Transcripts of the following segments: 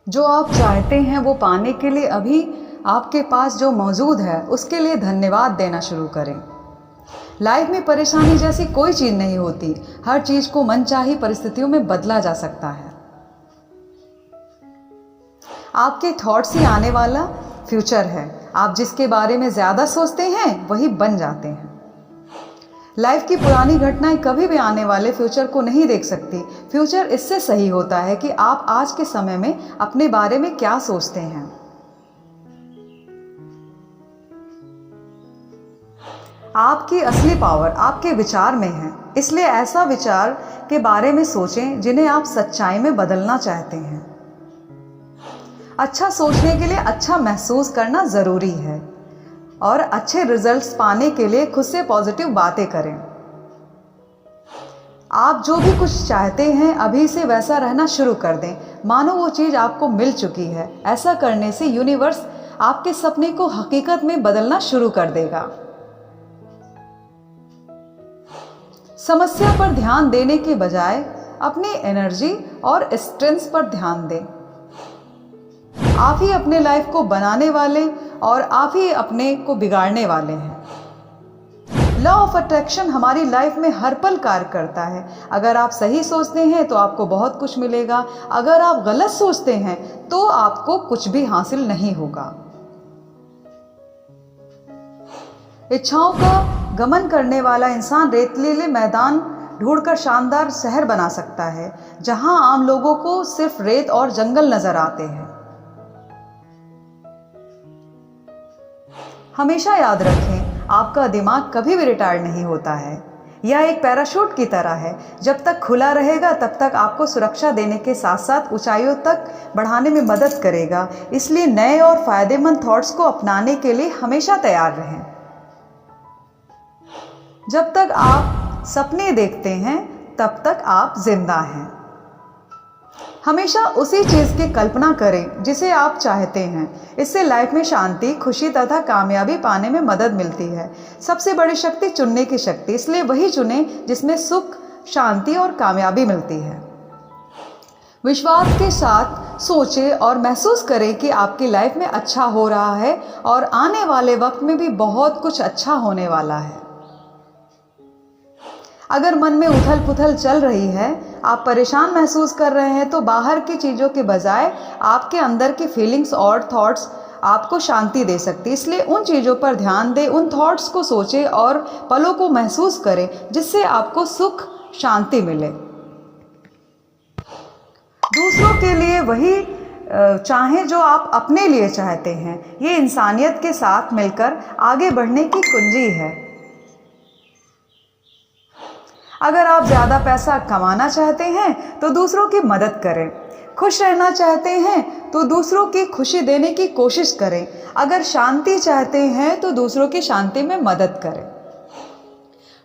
जो आप चाहते हैं वो पाने के लिए अभी आपके पास जो मौजूद है उसके लिए धन्यवाद देना शुरू करें। लाइफ में परेशानी जैसी कोई चीज़ नहीं होती। हर चीज़ को मनचाही परिस्थितियों में बदला जा सकता है। आपके थॉट्स ही आने वाला फ्यूचर है। आप जिसके बारे में ज़्यादा सोचते हैं वही बन जाते हैं। लाइफ की पुरानी घटनाएं कभी भी आने वाले फ्यूचर को नहीं देख सकती। फ्यूचर इससे सही होता है कि आप आज के समय में अपने बारे में क्या सोचते हैं। आपकी असली पावर आपके विचार में है, इसलिए ऐसा विचार के बारे में सोचें जिन्हें आप सच्चाई में बदलना चाहते हैं। अच्छा सोचने के लिए अच्छा महसूस करना ज़रूरी है और अच्छे रिजल्ट्स पाने के लिए खुद से पॉजिटिव बातें करें। आप जो भी कुछ चाहते हैं अभी से वैसा रहना शुरू कर दें, मानो वो चीज़ आपको मिल चुकी है। ऐसा करने से यूनिवर्स आपके सपने को हकीकत में बदलना शुरू कर देगा। समस्या पर ध्यान देने के बजाय अपनी एनर्जी और स्ट्रेंथ पर ध्यान दें। आप ही अपने लाइफ को बनाने वाले और आप ही अपने को बिगाड़ने वाले हैं। लॉ ऑफ अट्रैक्शन हमारी लाइफ में हर पल कार्य करता है। अगर आप सही सोचते हैं तो आपको बहुत कुछ मिलेगा। अगर आप गलत सोचते हैं तो आपको कुछ भी हासिल नहीं होगा। इच्छाओं का गमन करने वाला इंसान रेतीले मैदान ढूंढकर शानदार शहर बना सकता है, जहां आम लोगों को सिर्फ रेत और जंगल नजर आते हैं। हमेशा याद रखें, आपका दिमाग कभी भी रिटायर्ड नहीं होता है। यह एक पैराशूट की तरह है। जब तक खुला रहेगा तब तक आपको सुरक्षा देने के साथ साथ ऊंचाइयों तक बढ़ाने में मदद करेगा। इसलिए नए और फायदेमंद थॉट्स को अपनाने के लिए हमेशा तैयार रहें। जब तक आप सपने देखते हैं तब तक आप जिंदा हैं। हमेशा उसी चीज़ की कल्पना करें जिसे आप चाहते हैं। इससे लाइफ में शांति, खुशी तथा कामयाबी पाने में मदद मिलती है। सबसे बड़ी शक्ति चुनने की शक्ति, इसलिए वही चुनें जिसमें सुख, शांति और कामयाबी मिलती है। विश्वास के साथ सोचें और महसूस करें कि आपकी लाइफ में अच्छा हो रहा है और आने वाले वक्त में भी बहुत कुछ अच्छा होने वाला है। अगर मन में उथल पुथल चल रही है, आप परेशान महसूस कर रहे हैं, तो बाहर की चीज़ों के बजाय आपके अंदर की फीलिंग्स और थॉट्स आपको शांति दे सकती है। इसलिए उन चीज़ों पर ध्यान दें, उन थॉट्स को सोचें और पलों को महसूस करें जिससे आपको सुख, शांति मिले। दूसरों के लिए वही चाहें जो आप अपने लिए चाहते हैं। ये इंसानियत के साथ मिलकर आगे बढ़ने की कुंजी है। अगर आप ज़्यादा पैसा कमाना चाहते हैं तो दूसरों की मदद करें। खुश रहना चाहते हैं तो दूसरों की खुशी देने की कोशिश करें। अगर शांति चाहते हैं तो दूसरों की शांति में मदद करें।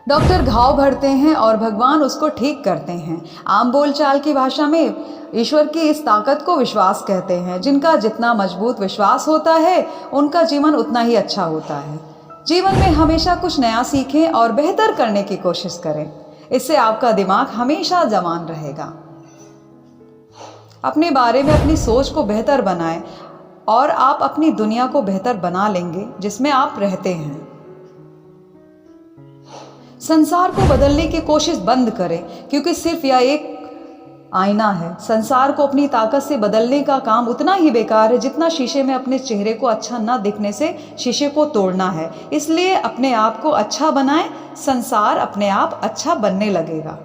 डॉक्टर घाव भरते हैं और भगवान उसको ठीक करते हैं। आम बोलचाल की भाषा में ईश्वर की इस ताकत को विश्वास कहते हैं। जिनका जितना मजबूत विश्वास होता है उनका जीवन उतना ही अच्छा होता है। जीवन में हमेशा कुछ नया सीखें और बेहतर करने की कोशिश करें। इससे आपका दिमाग हमेशा जवान रहेगा। अपने बारे में अपनी सोच को बेहतर बनाएं और आप अपनी दुनिया को बेहतर बना लेंगे जिसमें आप रहते हैं। संसार को बदलने की कोशिश बंद करें, क्योंकि सिर्फ यह एक आईना है। संसार को अपनी ताकत से बदलने का काम उतना ही बेकार है जितना शीशे में अपने चेहरे को अच्छा न दिखने से शीशे को तोड़ना है। इसलिए अपने आप को अच्छा बनाएं, संसार अपने आप अच्छा बनने लगेगा।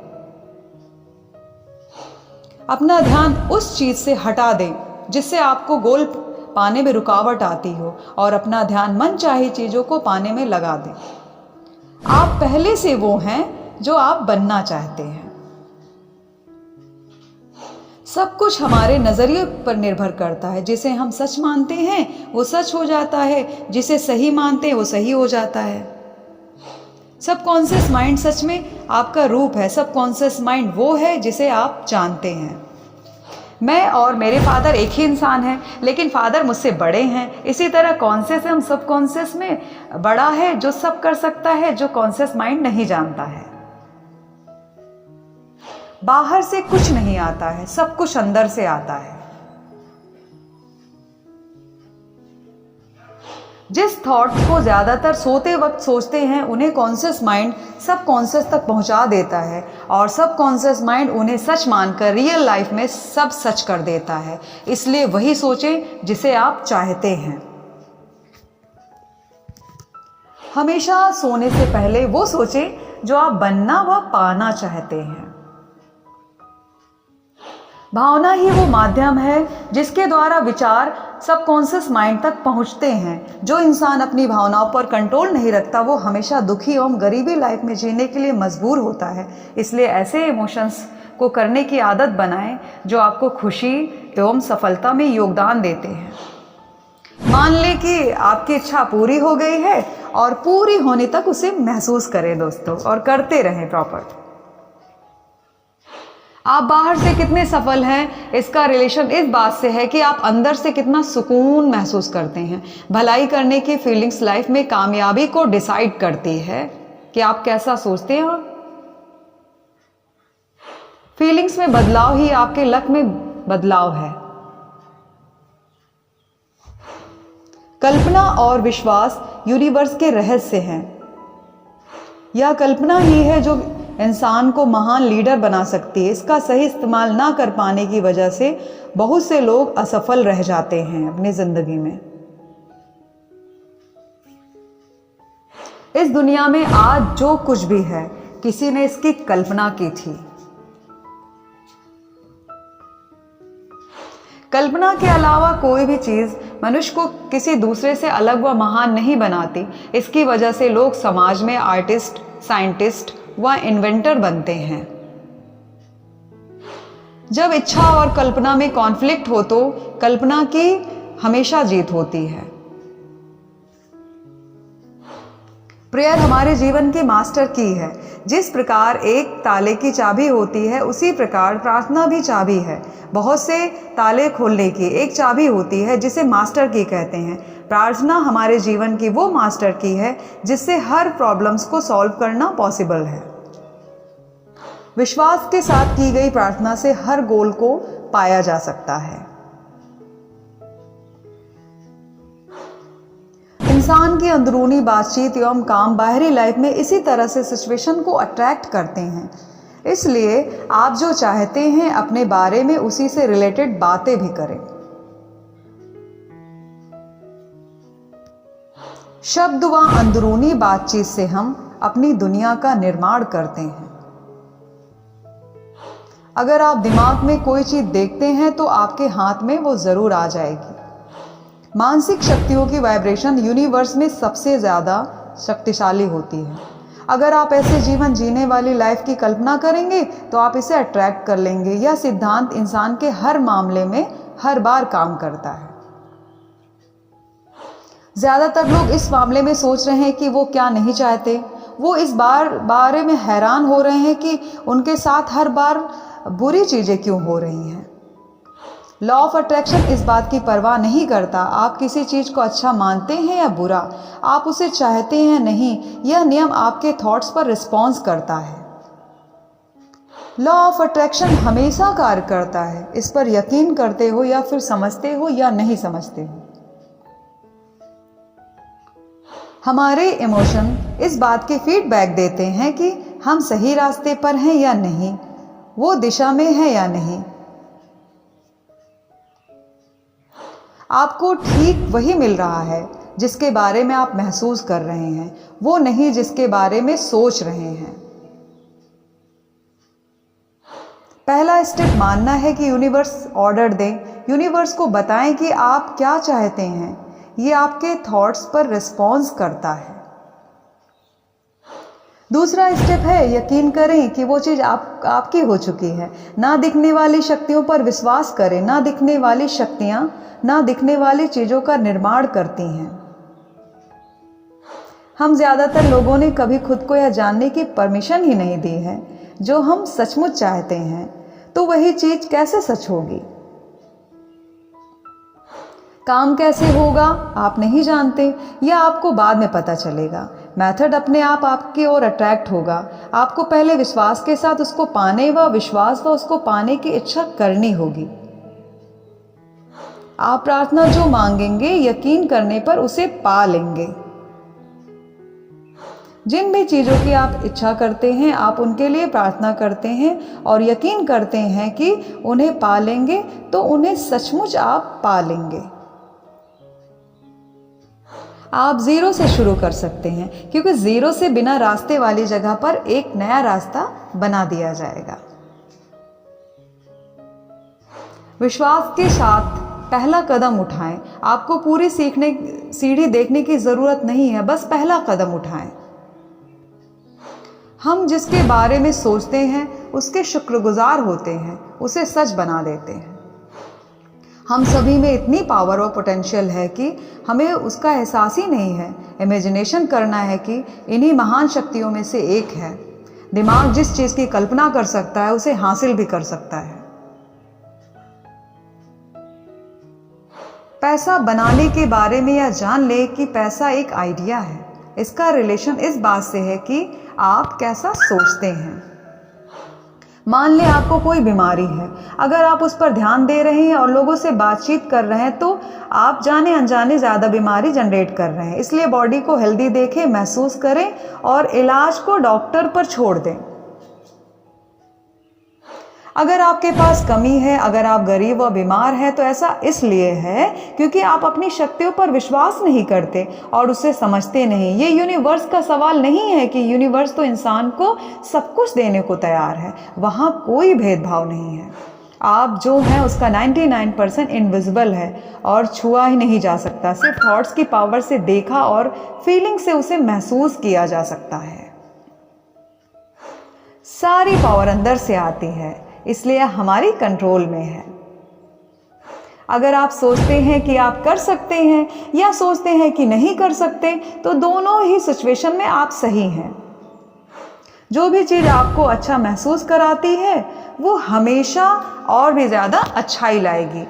अपना ध्यान उस चीज से हटा दें जिससे आपको गोल पाने में रुकावट आती हो और अपना ध्यान मनचाही चीजों को पाने में लगा दें। आप पहले से वो हैं जो आप बनना चाहते हैं। सब कुछ हमारे नज़रिए पर निर्भर करता है। जिसे हम सच मानते हैं वो सच हो जाता है, जिसे सही मानते हैं वो सही हो जाता है। सबकॉन्शियस माइंड सच में आपका रूप है। सबकॉन्शियस माइंड वो है जिसे आप जानते हैं। मैं और मेरे फादर एक ही इंसान हैं, लेकिन फादर मुझसे बड़े हैं। इसी तरह कॉन्शियस हम सबकॉन्शियस में बड़ा है जो सब कर सकता है, जो कॉन्शियस माइंड नहीं जानता है। बाहर से कुछ नहीं आता है, सब कुछ अंदर से आता है। जिस थॉट्स को ज़्यादातर सोते वक्त सोचते हैं उन्हें कॉन्शियस माइंड सब कॉन्शियस तक पहुंचा देता है और सब कॉन्शियस माइंड उन्हें सच मानकर रियल लाइफ में सब सच कर देता है। इसलिए वही सोचें जिसे आप चाहते हैं। हमेशा सोने से पहले वो सोचें जो आप बनना व पाना चाहते हैं। भावना ही वो माध्यम है जिसके द्वारा विचार सबकॉन्शियस माइंड तक पहुंचते हैं। जो इंसान अपनी भावनाओं पर कंट्रोल नहीं रखता वो हमेशा दुखी एवं गरीबी लाइफ में जीने के लिए मजबूर होता है। इसलिए ऐसे इमोशंस को करने की आदत बनाएं जो आपको खुशी एवं सफलता में योगदान देते हैं। मान लें कि आपकी इच्छा पूरी हो गई है और पूरी होने तक उसे महसूस करें दोस्तों, और करते रहें प्रॉपर। आप बाहर से कितने सफल हैं इसका रिलेशन इस बात से है कि आप अंदर से कितना सुकून महसूस करते हैं। भलाई करने की फीलिंग्स लाइफ में कामयाबी को डिसाइड करती है कि आप कैसा सोचते हैं। फीलिंग्स में बदलाव ही आपके लक में बदलाव है। कल्पना और विश्वास यूनिवर्स के रहस्य हैं। यह कल्पना ही है जो इंसान को महान लीडर बना सकती है। इसका सही इस्तेमाल ना कर पाने की वजह से बहुत से लोग असफल रह जाते हैं अपनी जिंदगी में। इस दुनिया में आज जो कुछ भी है किसी ने इसकी कल्पना की थी। कल्पना के अलावा कोई भी चीज मनुष्य को किसी दूसरे से अलग व महान नहीं बनाती। इसकी वजह से लोग समाज में आर्टिस्ट, साइंटिस्ट व इन्वेंटर बनते हैं। जब इच्छा और कल्पना में कॉन्फ्लिक्ट हो तो कल्पना की हमेशा जीत होती है। प्रेयर हमारे जीवन की मास्टर की है। जिस प्रकार एक ताले की चाबी होती है उसी प्रकार प्रार्थना भी चाबी है। बहुत से ताले खोलने की एक चाबी होती है जिसे मास्टर की कहते हैं। प्रार्थना हमारे जीवन की वो मास्टर की है जिससे हर प्रॉब्लम्स को सॉल्व करना पॉसिबल है। विश्वास के साथ की गई प्रार्थना से हर गोल को पाया जा सकता है। इंसान की अंदरूनी बातचीत एवं काम बाहरी लाइफ में इसी तरह से सिचुएशन को अट्रैक्ट करते हैं। इसलिए आप जो चाहते हैं अपने बारे में उसी से रिलेटेड बातें भी करें। शब्द व अंदरूनी बातचीत से हम अपनी दुनिया का निर्माण करते हैं। अगर आप दिमाग में कोई चीज देखते हैं तो आपके हाथ में वो जरूर आ जाएगी। मानसिक शक्तियों की वाइब्रेशन यूनिवर्स में सबसे ज़्यादा शक्तिशाली होती है। अगर आप ऐसे जीवन जीने वाली लाइफ की कल्पना करेंगे तो आप इसे अट्रैक्ट कर लेंगे। यह सिद्धांत इंसान के हर मामले में हर बार काम करता है। ज़्यादातर लोग इस मामले में सोच रहे हैं कि वो क्या नहीं चाहते। वो इस बारे में हैरान हो रहे हैं कि उनके साथ हर बार बुरी चीज़ें क्यों हो रही हैं। लॉ ऑफ अट्रैक्शन इस बात की परवाह नहीं करता आप किसी चीज को अच्छा मानते हैं या बुरा, आप उसे चाहते हैं नहीं। यह नियम आपके थॉट्स पर रिस्पॉन्स करता है। लॉ ऑफ अट्रैक्शन हमेशा कार्य करता है। इस पर यकीन करते हो या फिर समझते हो या नहीं समझते हो। हमारे इमोशन इस बात की फीडबैक देते हैं कि हम सही रास्ते पर हैं या नहीं, वो दिशा में है या नहीं। आपको ठीक वही मिल रहा है जिसके बारे में आप महसूस कर रहे हैं, वो नहीं जिसके बारे में सोच रहे हैं। पहला स्टेप मानना है कि यूनिवर्स ऑर्डर दें। यूनिवर्स को बताएं कि आप क्या चाहते हैं। ये आपके थॉट्स पर रिस्पॉन्स करता है। दूसरा स्टेप है यकीन करें कि वो चीज़ आपकी हो चुकी है। ना दिखने वाली शक्तियों पर विश्वास करें। ना दिखने वाली शक्तियां ना दिखने वाली चीज़ों का निर्माण करती हैं। हम ज़्यादातर लोगों ने कभी खुद को यह जानने की परमिशन ही नहीं दी है जो हम सचमुच चाहते हैं। तो वही चीज़ कैसे सच होगी। काम कैसे होगा आप नहीं जानते, यह आपको बाद में पता चलेगा। मेथड अपने आप आपकी ओर अट्रैक्ट होगा। आपको पहले विश्वास के साथ उसको पाने व विश्वास व उसको पाने की इच्छा करनी होगी। आप प्रार्थना जो मांगेंगे यकीन करने पर उसे पा लेंगे। जिन भी चीज़ों की आप इच्छा करते हैं आप उनके लिए प्रार्थना करते हैं और यकीन करते हैं कि उन्हें पा लेंगे, तो उन्हें सचमुच आप पा लेंगे। आप ज़ीरो से शुरू कर सकते हैं, क्योंकि ज़ीरो से बिना रास्ते वाली जगह पर एक नया रास्ता बना दिया जाएगा। विश्वास के साथ पहला कदम उठाएं। आपको पूरी सीढ़ी देखने की ज़रूरत नहीं है, बस पहला कदम उठाएं। हम जिसके बारे में सोचते हैं उसके शुक्रगुजार होते हैं, उसे सच बना देते हैं। हम सभी में इतनी पावर और पोटेंशियल है कि हमें उसका एहसास ही नहीं है। इमेजिनेशन करना है कि इन्हीं महान शक्तियों में से एक है। दिमाग जिस चीज़ की कल्पना कर सकता है उसे हासिल भी कर सकता है। पैसा बनाने के बारे में यह जान ले कि पैसा एक आइडिया है। इसका रिलेशन इस बात से है कि आप कैसा सोचते हैं। मान लें आपको कोई बीमारी है, अगर आप उस पर ध्यान दे रहे हैं और लोगों से बातचीत कर रहे हैं तो आप जाने अनजाने ज़्यादा बीमारी जनरेट कर रहे हैं। इसलिए बॉडी को हेल्दी देखें, महसूस करें और इलाज को डॉक्टर पर छोड़ दें। अगर आपके पास कमी है, अगर आप गरीब व बीमार हैं, तो ऐसा इसलिए है क्योंकि आप अपनी शक्तियों पर विश्वास नहीं करते और उसे समझते नहीं। ये यूनिवर्स का सवाल नहीं है कि यूनिवर्स तो इंसान को सब कुछ देने को तैयार है, वहाँ कोई भेदभाव नहीं है। आप जो हैं उसका 99% इनविजिबल है और छुआ ही नहीं जा सकता। सिर्फ थॉट्स की पावर से देखा और फीलिंग से उसे महसूस किया जा सकता है। सारी पावर अंदर से आती है, इसलिए हमारी कंट्रोल में है। अगर आप सोचते हैं कि आप कर सकते हैं या सोचते हैं कि नहीं कर सकते, तो दोनों ही सिचुएशन में आप सही हैं। जो भी चीज़ आपको अच्छा महसूस कराती है वो हमेशा और भी ज़्यादा अच्छाई लाएगी।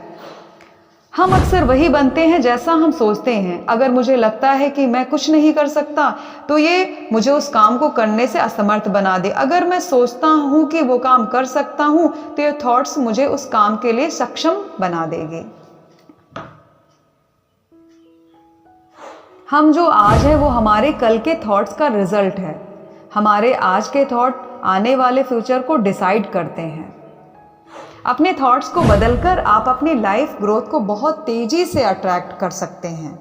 हम अक्सर वही बनते हैं जैसा हम सोचते हैं। अगर मुझे लगता है कि मैं कुछ नहीं कर सकता तो ये मुझे उस काम को करने से असमर्थ बना दे। अगर मैं सोचता हूँ कि वो काम कर सकता हूँ तो ये थॉट्स मुझे उस काम के लिए सक्षम बना देंगे। हम जो आज है वो हमारे कल के थॉट्स का रिजल्ट है। हमारे आज के थॉट आने वाले फ्यूचर को डिसाइड करते हैं। अपने थॉट्स को बदलकर आप अपनी लाइफ ग्रोथ को बहुत तेजी से अट्रैक्ट कर सकते हैं।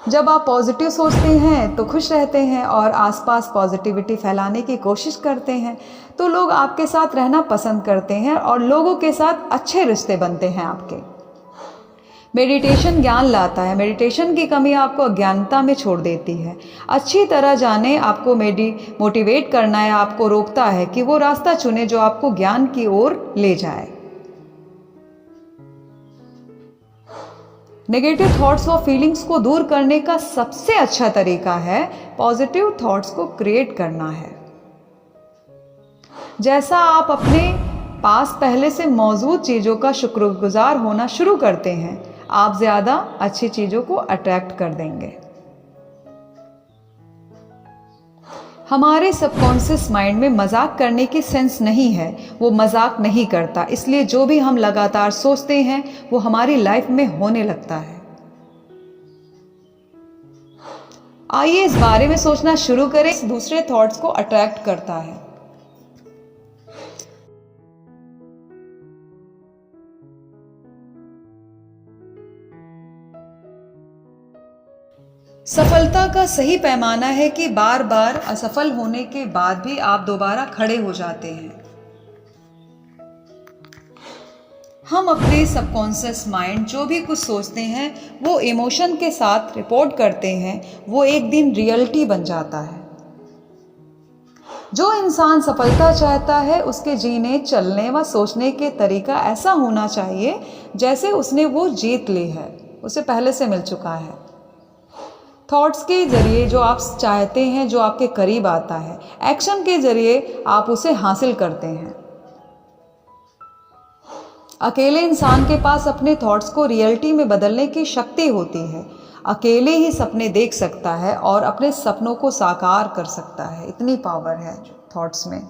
जब आप पॉजिटिव सोचते हैं तो खुश रहते हैं और आसपास पॉजिटिविटी फैलाने की कोशिश करते हैं तो लोग आपके साथ रहना पसंद करते हैं और लोगों के साथ अच्छे रिश्ते बनते हैं आपके। मेडिटेशन ज्ञान लाता है। मेडिटेशन की कमी आपको अज्ञानता में छोड़ देती है। अच्छी तरह जाने आपको मोटिवेट करना है, आपको रोकता है कि वो रास्ता चुने जो आपको ज्ञान की ओर ले जाए। नेगेटिव थॉट्स व फीलिंग्स को दूर करने का सबसे अच्छा तरीका है पॉजिटिव थॉट्स को क्रिएट करना है। जैसा आप अपने पास पहले से मौजूद चीज़ों का शुक्रगुजार होना शुरू करते हैं, आप ज़्यादा अच्छी चीज़ों को अट्रैक्ट कर देंगे। हमारे सबकॉन्शियस माइंड में मजाक करने की सेंस नहीं है, वो मजाक नहीं करता। इसलिए जो भी हम लगातार सोचते हैं वो हमारी लाइफ में होने लगता है। आइए इस बारे में सोचना शुरू करें। दूसरे थॉट्स को अट्रैक्ट करता है। सफलता का सही पैमाना है कि बार बार असफल होने के बाद भी आप दोबारा खड़े हो जाते हैं। हम अपने सबकॉन्शियस माइंड जो भी कुछ सोचते हैं वो इमोशन के साथ रिपोर्ट करते हैं, वो एक दिन रियलिटी बन जाता है। जो इंसान सफलता चाहता है उसके जीने, चलने व सोचने के तरीका ऐसा होना चाहिए जैसे उसने वो जीत ली है, उसे पहले से मिल चुका है। थॉट्स के जरिए जो आप चाहते हैं, जो आपके करीब आता है, एक्शन के जरिए आप उसे हासिल करते हैं। अकेले इंसान के पास अपने थॉट्स को रियलिटी में बदलने की शक्ति होती है। अकेले ही सपने देख सकता है और अपने सपनों को साकार कर सकता है। इतनी पावर है थॉट्स में।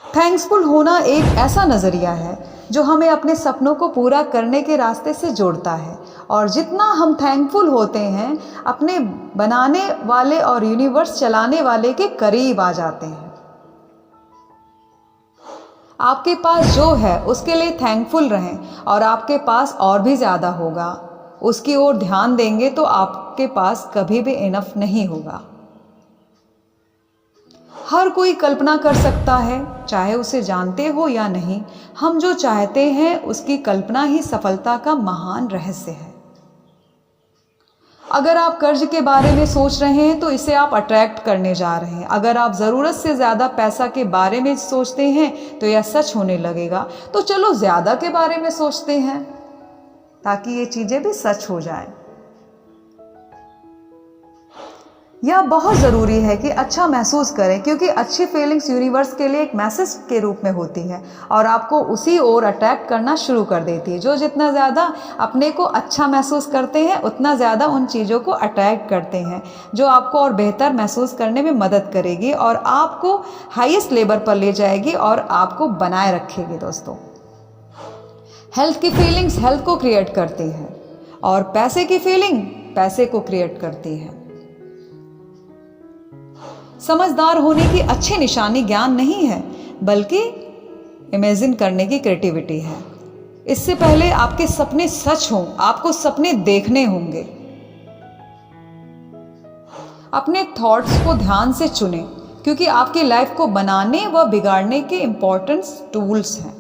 थैंक थैंक्सफुल होना एक ऐसा नज़रिया है जो हमें अपने सपनों को पूरा करने के रास्ते से जोड़ता है, और जितना हम थैंकफुल होते हैं अपने बनाने वाले और यूनिवर्स चलाने वाले के करीब आ जाते हैं। आपके पास जो है उसके लिए थैंकफुल रहें, और आपके पास और भी ज़्यादा होगा। उसकी ओर ध्यान देंगे तो आपके पास कभी भी इनफ नहीं होगा। हर कोई कल्पना कर सकता है, चाहे उसे जानते हो या नहीं। हम जो चाहते हैं उसकी कल्पना ही सफलता का महान रहस्य है। अगर आप कर्ज के बारे में सोच रहे हैं तो इसे आप अट्रैक्ट करने जा रहे हैं। अगर आप ज़रूरत से ज़्यादा पैसा के बारे में सोचते हैं तो यह सच होने लगेगा। तो चलो ज़्यादा के बारे में सोचते हैं ताकि ये चीज़ें भी सच हो जाए। यह बहुत ज़रूरी है कि अच्छा महसूस करें, क्योंकि अच्छी फीलिंग्स यूनिवर्स के लिए एक मैसेज के रूप में होती है और आपको उसी ओर अट्रैक्ट करना शुरू कर देती है। जो जितना ज़्यादा अपने को अच्छा महसूस करते हैं उतना ज़्यादा उन चीज़ों को अट्रैक्ट करते हैं जो आपको और बेहतर महसूस करने में मदद करेगी और आपको हाईएस्ट लेवल पर ले जाएगी और आपको बनाए रखेगी। दोस्तों, हेल्थ की फीलिंग्स हेल्थ को क्रिएट करती है और पैसे की फीलिंग पैसे को क्रिएट करती है। समझदार होने की अच्छी निशानी ज्ञान नहीं है, बल्कि इमेजिन करने की क्रिएटिविटी है। इससे पहले आपके सपने सच हों, आपको सपने देखने होंगे। अपने थॉट्स को ध्यान से चुनें, क्योंकि आपकी लाइफ को बनाने व बिगाड़ने के इंपॉर्टेंट टूल्स हैं।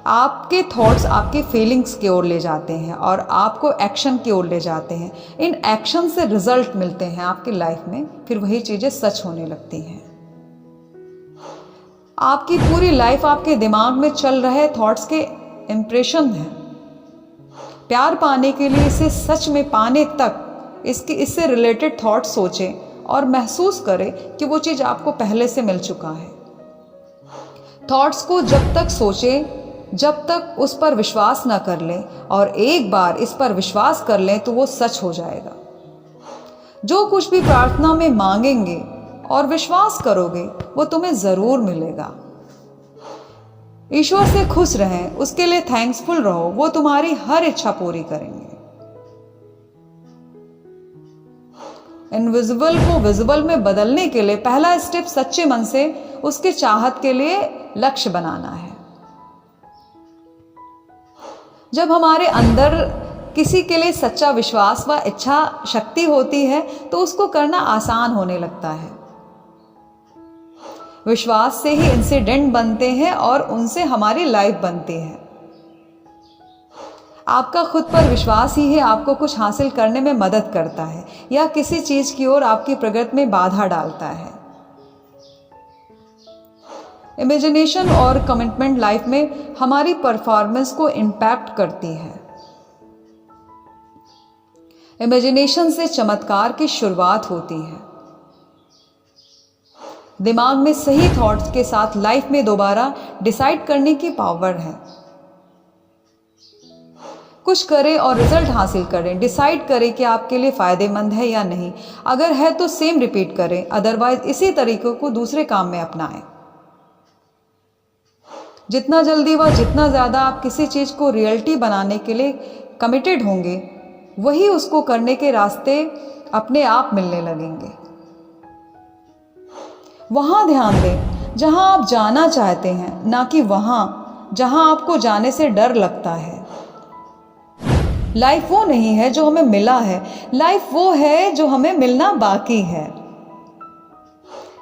आपके थॉट्स आपके फीलिंग्स की ओर ले जाते हैं और आपको एक्शन की ओर ले जाते हैं। इन एक्शन से रिजल्ट मिलते हैं आपकी लाइफ में, फिर वही चीज़ें सच होने लगती हैं। आपकी पूरी लाइफ आपके दिमाग में चल रहे थॉट्स के इम्प्रेशन हैं। प्यार पाने के लिए इसे सच में पाने तक इससे रिलेटेड थॉट सोचें और महसूस करें कि वो चीज़ आपको पहले से मिल चुका है। थॉट्स को जब तक सोचें जब तक उस पर विश्वास न कर लें, और एक बार इस पर विश्वास कर लें तो वो सच हो जाएगा। जो कुछ भी प्रार्थना में मांगेंगे और विश्वास करोगे वो तुम्हें ज़रूर मिलेगा। ईश्वर से खुश रहें, उसके लिए थैंक्सफुल रहो, वो तुम्हारी हर इच्छा पूरी करेंगे। इनविजिबल को विजिबल में बदलने के लिए पहला स्टेप सच्चे मन से उसके चाहत के लिए लक्ष्य बनाना है। जब हमारे अंदर किसी के लिए सच्चा विश्वास व इच्छा शक्ति होती है तो उसको करना आसान होने लगता है। विश्वास से ही इंसिडेंट बनते हैं और उनसे हमारी लाइफ बनती है। आपका खुद पर विश्वास ही है आपको कुछ हासिल करने में मदद करता है या किसी चीज़ की ओर आपकी प्रगति में बाधा डालता है। इमेजिनेशन और कमिटमेंट लाइफ में हमारी परफॉर्मेंस को इम्पैक्ट करती है। इमेजिनेशन से चमत्कार की शुरुआत होती है। दिमाग में सही थॉट्स के साथ लाइफ में दोबारा डिसाइड करने की पावर है। कुछ करें और रिजल्ट हासिल करें। डिसाइड करें कि आपके लिए फ़ायदेमंद है या नहीं। अगर है तो सेम रिपीट करें, अदरवाइज इसी तरीक़े को दूसरे काम में अपनाएं। जितना जल्दी व जितना ज़्यादा आप किसी चीज़ को रियलिटी बनाने के लिए कमिटेड होंगे, वही उसको करने के रास्ते अपने आप मिलने लगेंगे। वहाँ ध्यान दें जहाँ आप जाना चाहते हैं, ना कि वहाँ जहाँ आपको जाने से डर लगता है। लाइफ वो नहीं है जो हमें मिला है, लाइफ वो है जो हमें मिलना बाकी है।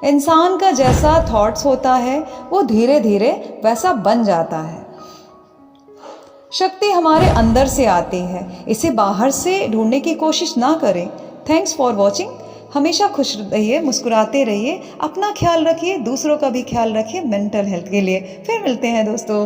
इंसान का जैसा थॉट्स होता है वो धीरे धीरे वैसा बन जाता है। शक्ति हमारे अंदर से आती है, इसे बाहर से ढूंढने की कोशिश ना करें। Thanks for watching. हमेशा खुश रहिए, मुस्कुराते रहिए, अपना ख्याल रखिए, दूसरों का भी ख्याल रखिए मेंटल हेल्थ के लिए। फिर मिलते हैं दोस्तों।